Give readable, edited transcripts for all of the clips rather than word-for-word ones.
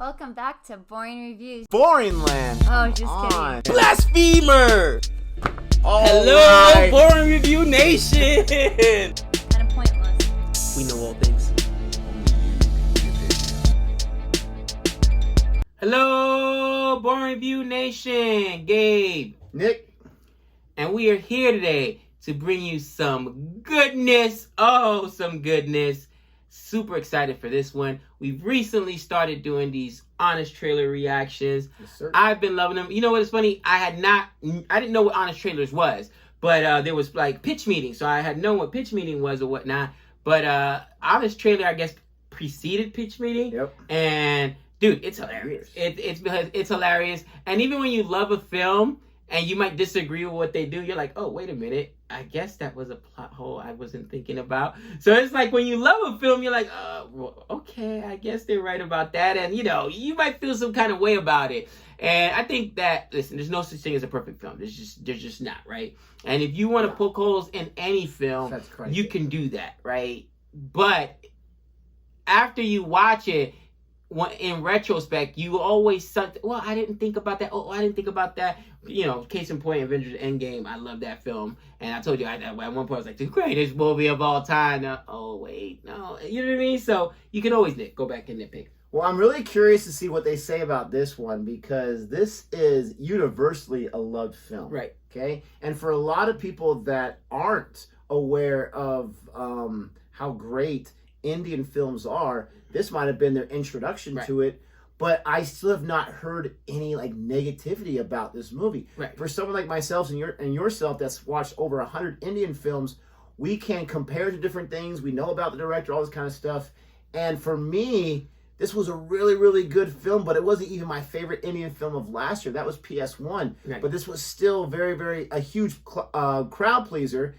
Welcome back to Boring Reviews. Boring land. Oh, just kidding. Blasphemer! Hello, right. Boring Review Nation! Kind of pointless. We know all things. Hello, Boring Review Nation! Gabe, Nick. and we are here today to bring you some goodness. Oh, some goodness. Super excited for this one. We've recently started doing these honest trailer reactions. Yes, sir. I've been loving them. You know what is funny? I didn't know what honest trailers was, but there was like pitch meeting, so I had known what pitch meeting was or whatnot. But honest trailer, I guess, preceded pitch meeting. Yep. And dude, it's hilarious. It's hilarious. And even when you love a film and you might disagree with what they do, you're like, oh, wait a minute. I guess that was a plot hole I wasn't thinking about. So it's like when you love a film, you're like, well, okay, I guess they're right about that. And, you know, you might feel some kind of way about it. And I think that, listen, there's no such thing as a perfect film. There's just not, right? And if you want to poke holes in any film, you can do that, right? But after you watch it, in retrospect, you always well, I didn't think about that. Oh, I didn't think about that. You know, case in point, Avengers Endgame. I love that film, and I told you at one point I was like, the greatest movie of all time. Now, oh wait, no, you know what I mean? So you can always go back and nitpick. Well, I'm really curious to see what they say about this one because this is universally a loved film. Right. Okay? And for a lot of people that aren't aware of how great Indian films are, this might have been their introduction to it, but I still have not heard any like negativity about this movie. Right. For someone like myself and yourself that's watched over 100 Indian films, we can compare to different things. We know about the director, all this kind of stuff. And for me, this was a really, really good film, but it wasn't even my favorite Indian film of last year. That was PS1. Right. But this was still very, very a huge crowd pleaser,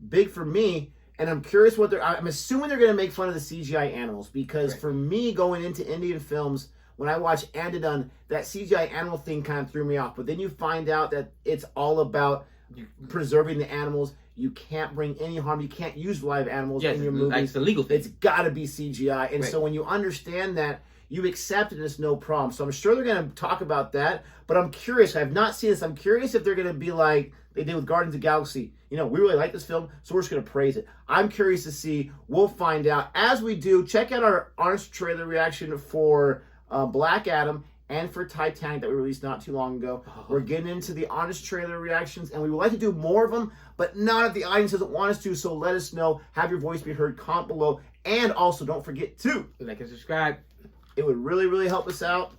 big for me. And I'm curious what I'm assuming they're going to make fun of the CGI animals because for me, going into Indian films, when I watch Andadun, that CGI animal thing kind of threw me off. But then you find out that it's all about preserving the animals. You can't bring any harm. You can't use live animals in your movies. It's a legal thing. It's got to be CGI. And so when you understand that, you accept it and it's no problem. So I'm sure they're going to talk about that. But I'm curious. I've not seen this. I'm curious if they're going to be like they did with Guardians of the Galaxy. You know, we really like this film, so we're just going to praise it. I'm curious to see. We'll find out. As we do, check out our honest trailer reaction for Black Adam and for Titanic that we released not too long ago. We're getting into the honest trailer reactions, and we would like to do more of them, but not if the audience doesn't want us to, so let us know. Have your voice be heard. Comment below. And also, don't forget to like and subscribe. It would really, really help us out.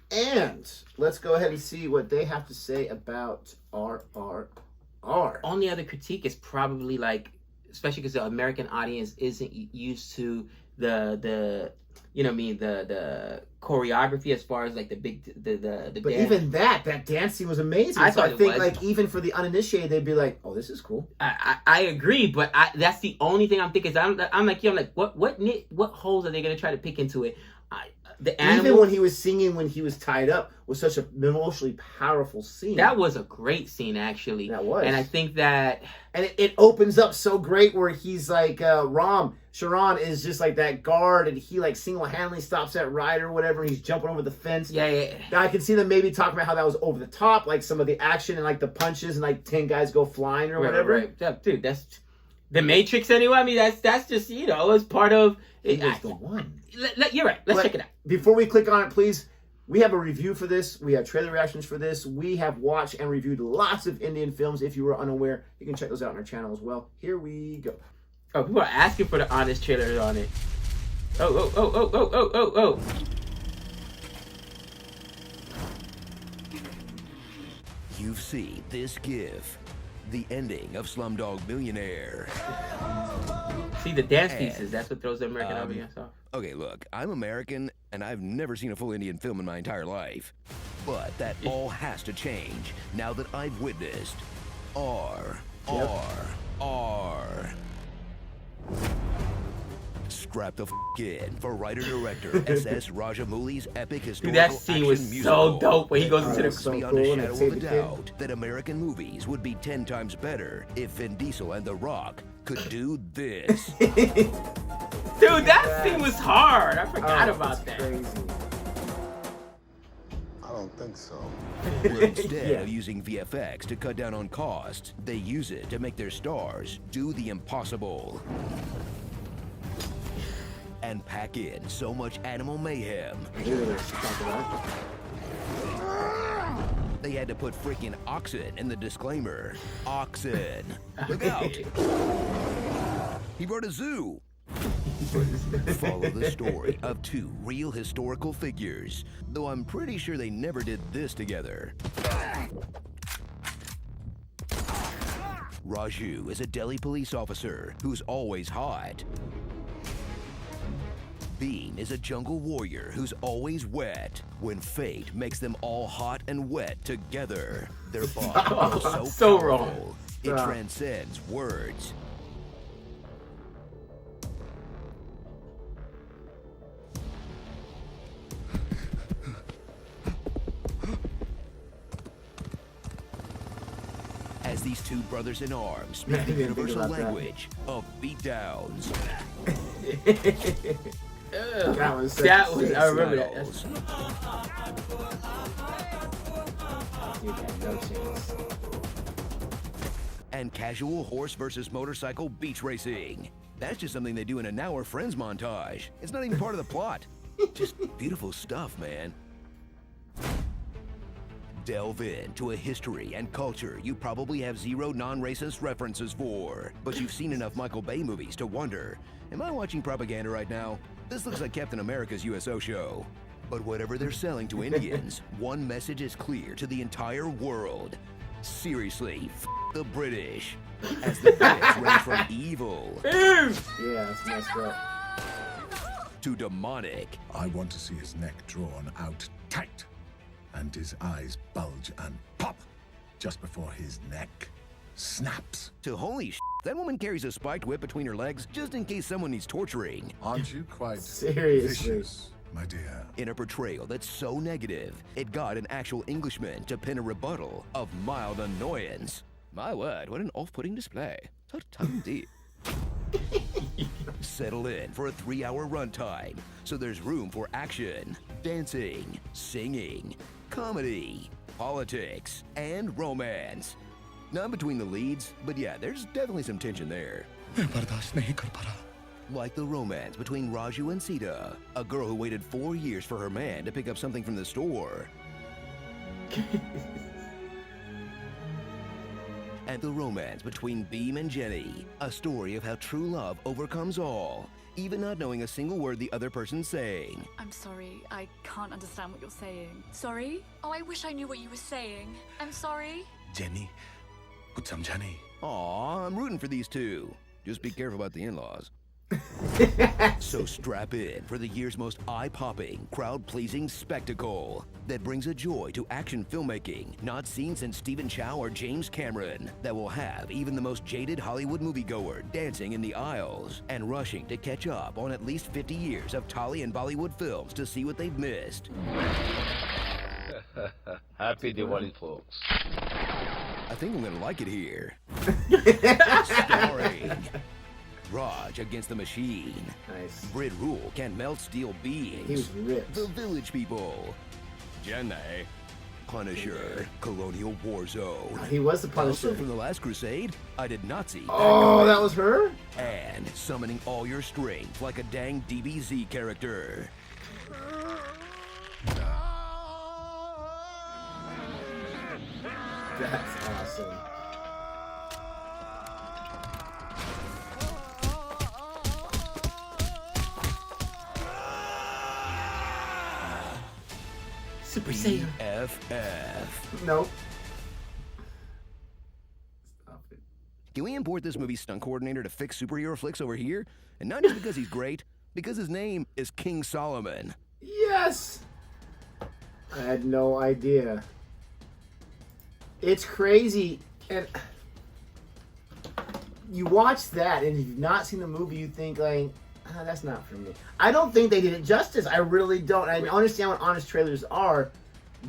And let's go ahead and see what they have to say about RRR. Only other critique is probably like, especially because the American audience isn't used to the you know what I mean, the choreography as far as like the But dance. even that dance scene was amazing. I think like even for the uninitiated, they'd be like, "Oh, this is cool." I agree, but that's the only thing I'm thinking. I'm like what holes are they gonna try to pick into it? The animal, even when he was singing when he was tied up was such an emotionally powerful scene. That was a great scene, actually. That was. And I think that... And it opens up so great where he's like, Sharon is just like that guard and he like single-handedly stops that rider or whatever and he's jumping over the fence. Yeah. Now I can see them maybe talking about how that was over the top, like some of the action and like the punches and like 10 guys go flying or whatever. Right. Yeah, dude, that's... The Matrix anyway, I mean, that's just, you know, it's part of... It was the one. You're right. Let's check it out. Before we click on it, please, we have a review for this. We have trailer reactions for this. We have watched and reviewed lots of Indian films. If you were unaware, you can check those out on our channel as well. Here we go. Oh, people are asking for the honest trailers on it. Oh. You've seen this GIF. The ending of Slumdog Millionaire. See, the dance pieces, that's what throws the American audience off. Okay, look, I'm American, and I've never seen a full Indian film in my entire life. But that all has to change now that I've witnessed RRR. Strap the in for writer-director S.S. Rajamouli's epic historical Dude, that scene was musical. so dope when he goes into the... so Beyond cool a shadow and of a doubt that American movies would be 10 times better if Vin Diesel and The Rock could do this. Dude, that scene was hard. I forgot about that. Crazy. don't think so. Where instead Yeah. of using VFX to cut down on costs, they use it to make their stars do the impossible. And pack in so much animal mayhem, Literally, she talked about it. they had to put freaking oxen in the disclaimer. Oxen. Look out. He brought a zoo. Follow the story of two real historical figures, though I'm pretty sure they never did this together. Raju is a Delhi police officer who's always hot. Bean is a jungle warrior who's always wet. When fate makes them all hot and wet together, their bond is so So powerful, wrong. it Yeah. transcends words. As these two brothers in arms speak the Didn't think universal about that. language of beatdowns. That was such That a was, sick I remember that. style. Dude had no chance. And casual horse versus motorcycle beach racing. That's just something they do in a Now We're Friends montage. It's not even part of the plot. Just beautiful stuff, man. Delve into a history and culture you probably have zero non-racist references for. But you've seen enough Michael Bay movies to wonder, am I watching propaganda right now? This looks like Captain America's USO show. But whatever they're selling to Indians, one message is clear to the entire world. Seriously, the British. As the Brits range from evil Yeah, it's messed up. to demonic. I want to see his neck drawn out tight, and his eyes bulge and pop just before his neck snaps. To holy that woman carries a spiked whip between her legs just in case someone needs torturing. Aren't you quite Seriously. vicious, my dear? In a portrayal that's so negative, it got an actual Englishman to pen a rebuttal of mild annoyance. My word, what an off-putting display. Indeed. Settle in for a 3-hour runtime, so there's room for action, dancing, singing, comedy, politics, and romance. Not between the leads, but yeah, there's definitely some tension there. Like the romance between Raju and Sita, a girl who waited 4 years for her man to pick up something from the store. And the romance between Beam and Jenny, a story of how true love overcomes all, even not knowing a single word the other person's saying. I'm sorry, I can't understand what you're saying. Sorry? Oh, I wish I knew what you were saying. I'm sorry. Jenny, कुछ समझा नहीं. Aw, I'm rooting for these two. Just be careful about the in-laws. So strap in for the year's most eye-popping, crowd-pleasing spectacle that brings a joy to action filmmaking not seen since Stephen Chow or James Cameron, that will have even the most jaded Hollywood moviegoer dancing in the aisles and rushing to catch up on at least 50 years of Tolly and Bollywood films to see what they've missed. Happy Diwali, folks. I think I'm gonna like it here. Starring Raj against the Machine. Nice. Brit Rule can melt steel beings. He was ripped. The Village People. Jannai. Punisher. Colonial War Zone. He was the Also Punisher. from The Last Crusade, I did not see Oh, that was her? and summoning all your strength like a dang DBZ character. That's awesome. Super Saiyan. FF. Nope. Stop it. Can we import this movie's stunt coordinator to fix superhero flicks over here? And not just because he's great, because his name is King Solomon. Yes! I had no idea. It's crazy. And you watch that, and if you've not seen the movie, you think, like, that's not for me. I don't think they did it justice. I really don't. I understand what honest trailers are,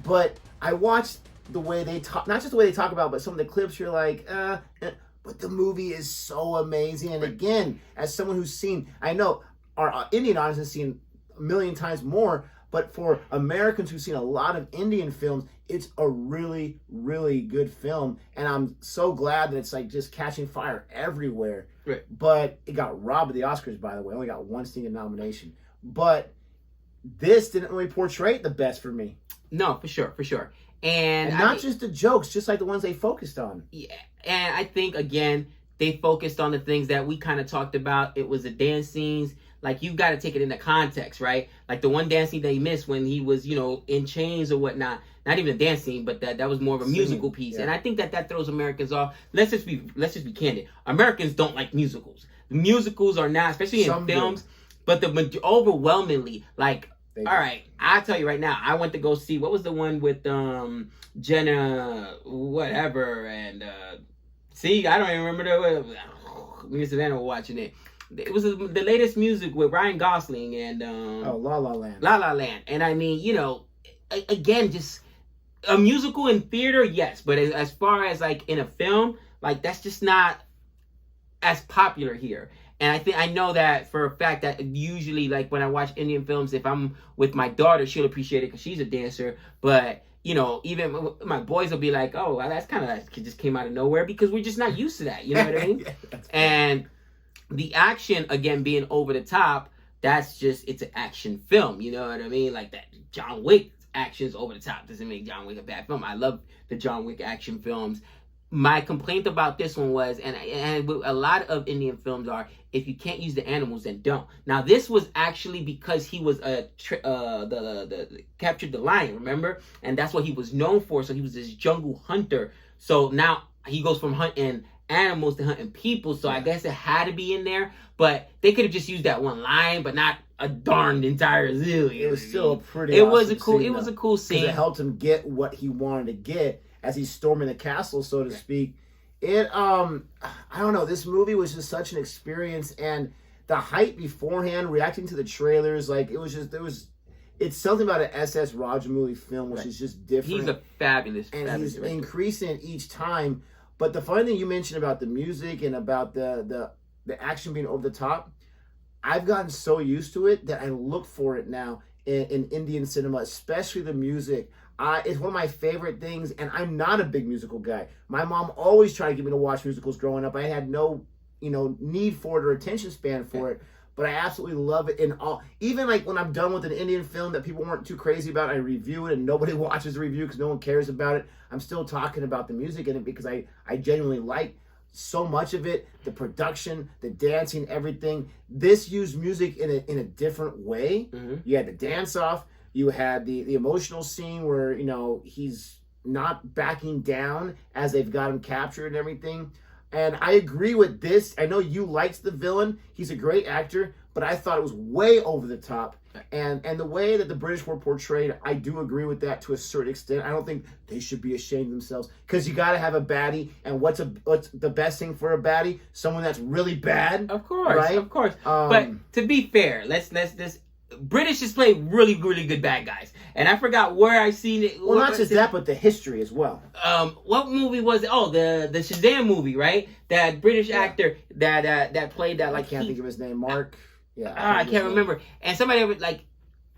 but I watched the way they talk, not just the way they talk about, but some of the clips, you're like, but the movie is so amazing. And again, as someone who's seen, I know our Indian audience has seen a million times more, But for Americans who've seen a lot of Indian films, it's a really, really good film. And I'm so glad that it's like just catching fire everywhere. Right. But it got robbed of the Oscars, by the way. Only got one stinking nomination. But this didn't really portray it the best for me. No, for sure. And not just the jokes, just like the ones they focused on. Yeah, and I think, again, they focused on the things that we kind of talked about. It was the dance scenes. Like, you got to take it into context, right? Like, the one dance scene they missed when he was, in chains or whatnot. Not even a dance scene, but that was more of a musical piece. Yeah. And I think that throws Americans off. Let's just be candid. Americans don't like musicals. The musicals are not, especially in films, but overwhelmingly, like, all right, I'll tell you right now, I went to go see, what was the one with Jenna, whatever, and see, I don't even remember me and Savannah were watching it. It was the latest music with Ryan Gosling and La La Land. La La Land. And I mean, again, just a musical in theater, yes, but as far as like in a film, like that's just not as popular here. And I know that for a fact that usually, like, when I watch Indian films, if I'm with my daughter, she'll appreciate it because she's a dancer. But, even my boys will be like, oh, well, that's kind of like, it just came out of nowhere because we're just not used to that. You know what I mean? And the action, again, being over the top, it's an action film. You know what I mean? Like that John Wick action's over the top doesn't make John Wick a bad film. I love the John Wick action films. My complaint about this one was, and a lot of Indian films are, if you can't use the animals, then don't. Now, this was actually because he was captured the lion, remember? And that's what he was known for. So he was this jungle hunter. So now he goes from hunting animals to hunting people. So I guess it had to be in there. But they could have just used that one line, but not a darned entire zoo. It was still a pretty. It was a cool scene. It helped him get what he wanted to get as he's storming the castle, so to speak. I don't know, this movie was just such an experience, and the hype beforehand, reacting to the trailers, like, it's something about an S.S. Rajamouli film, which is just different. He's a fabulous he's director. Increasing it each time. But the funny thing you mentioned about the music and about the action being over the top, I've gotten so used to it that I look for it now in Indian cinema, especially the music. It's one of my favorite things, and I'm not a big musical guy. My mom always tried to get me to watch musicals growing up. I had no, need for it or attention span for it, but I absolutely love it. Even like when I'm done with an Indian film that people weren't too crazy about, I review it, and nobody watches the review because no one cares about it. I'm still talking about the music in it because I genuinely like so much of it, the production, the dancing, everything. This used music in a different way. Mm-hmm. You had the dance off. You had the emotional scene where, he's not backing down as they've got him captured and everything. And I agree with this. I know you liked the villain. He's a great actor, but I thought it was way over the top. And the way that the British were portrayed, I do agree with that to a certain extent. I don't think they should be ashamed of themselves because you got to have a baddie. And what's the best thing for a baddie? Someone that's really bad. Of course, right? Of course. But to be fair, let's British just play really, really good bad guys. And I forgot where I seen it. Well, not just that, but the history as well. What movie was it? Oh, the Shazam movie, right? That British actor that played that, like, I can't think of his name. Mark. Yeah. I can't remember. And somebody was like,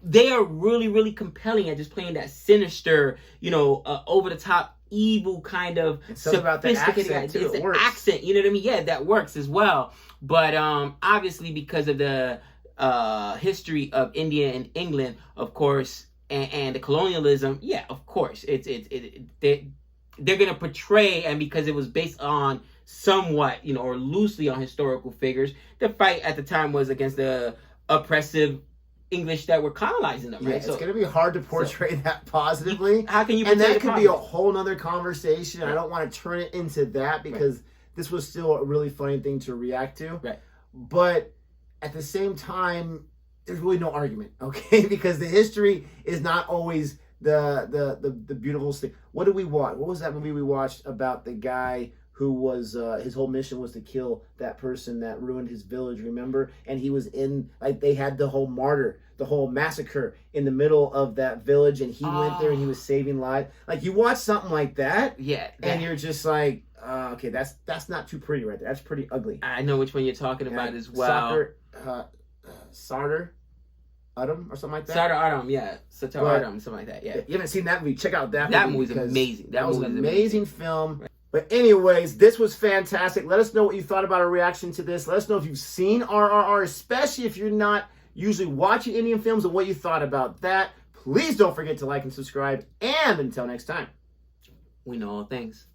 they are really, really compelling at just playing that sinister, over the top, evil kind of sophisticated guy. Too. It's the accent, you know what I mean? Yeah, that works as well. But obviously, because of the history of India and England, of course, and the colonialism, yeah, of course, they're gonna portray, and because it was based on somewhat, or loosely on historical figures, the fight at the time was against the oppressive English that were colonizing them, right? Yeah, it's gonna be hard to portray that positively. How can you? And that could be a whole nother conversation. Right. I don't want to turn it into that because this was still a really funny thing to react to. Right. But at the same time, there's really no argument, okay? Because the history is not always the beautiful thing. What did we watch? What was that movie we watched about the guy who was his whole mission was to kill that person that ruined his village, remember? And he was in, like, they had the whole massacre in the middle of that village, and he went there and he was saving lives. Like, you watch something like that, and you're just like, okay, that's not too pretty right there. That's pretty ugly. I know which one you're talking about as well. Sarter. Autumn or something like that. Sata Autumn, yeah. Sata But- Autumn, something like that, yeah. You haven't seen that movie? Check out that. That movie movie's because amazing. That was an movie's amazing film. But anyways, this was fantastic. Let us know what you thought about our reaction to this. Let us know if you've seen RRR, especially if you're not usually watching Indian films, and what you thought about that. Please don't forget to like and subscribe. And until next time. We know all things.